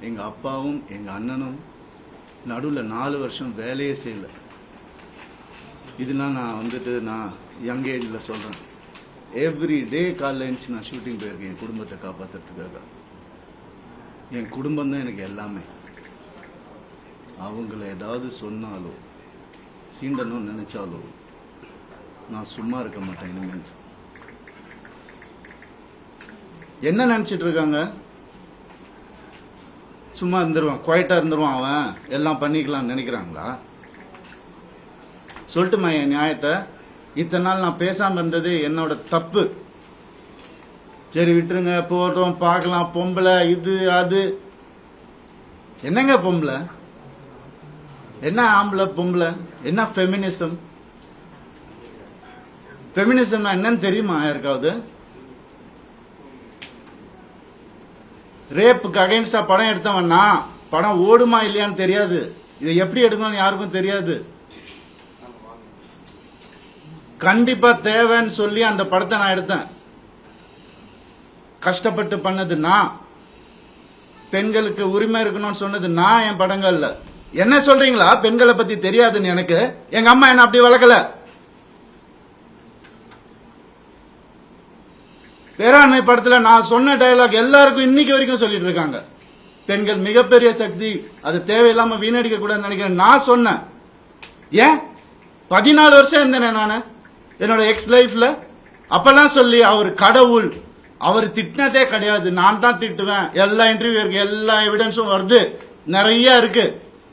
எங்க அப்பாவும் எங்க அண்ணனும் நடுவில் 4 வருஷம் வேலையே செய்யல. இதெல்லாம் நான் யங் ஏஜ்ல சொல்றேன். எவ்ரி டே காலைல எழுந்துச்சு நான் ஷூட்டிங் போயிருக்கேன் என் குடும்பத்தை காப்பாத்துறதுக்காக. என் குடும்பம் தான் எனக்கு எல்லாமே. அவங்கள ஏதாவது சொன்னாலோ சீண்டனும் நினைச்சாலோ நான் சும்மா இருக்க மாட்டேன். இனிமேல் என்ன நினைச்சிட்டு இருக்காங்க? சும்மா இருந்துருவான், குவைட்டா இருந்துருவான், அவன் எல்லாம் பண்ணிக்கலாம் நினைக்கிறாங்களா? சொல்லட்டுமா என் நியாயத்தை? இத்தனை நாள் நான் பேசாம இருந்தது என்னோட தப்பு. சரி விட்டுருங்க, போட்டோம், பார்க்கலாம். பொம்பளை இது அது என்னங்க பொம்பளை? என்ன ஆம்பளை பொம்பளை? என்ன ஃபெமினிசம்? ஃபெமினிசம் என்னன்னு தெரியுமா யாருக்காவது? ரேப்புக்கு அகைன்ஸ்டா படம் எடுத்தவன்னா படம் ஓடுமா இல்லையான்னு தெரியாது. இதை எப்படி எடுக்கணும்னு யாருக்கும் தெரியாது. கண்டிப்பா தேவைன்னு சொல்லி அந்த படத்தை நான் எடுத்தேன். கஷ்டப்பட்டு பண்ணது நான். பெண்களுக்கு உரிமை இருக்கணும்னு சொன்னது நான் என் படங்கள்ல. என்ன சொல்றீங்களா பெண்களை பத்தி தெரியாதுன்னு? எனக்கு எங்க அம்மா என்ன அப்படி வளர்க்கல. பேராண்மை படத்துல நான் சொன்ன டயலாக் எல்லாருக்கும் இன்னைக்கு வரைக்கும் சொல்லிட்டு இருக்காங்க. பெண்கள் மிகப்பெரிய சக்தி, அது தேவையில்லாம வீணடிக்க கூடாதுன்னு நினைக்கிறேன். நான் சொன்னேன். ஏன் 14 வருஷம் இருந்தேன் நானு என்னோட எக்ஸ் லைஃப்ல. அப்பெல்லாம் சொல்லி அவர் கடவுள், அவர் திட்டினதே கிடையாது. நான் தான் திட்டுவேன். எல்லா இன்டர்வியூ இருக்கு, எல்லா எவிடன்ஸும் வருது, நிறைய இருக்கு.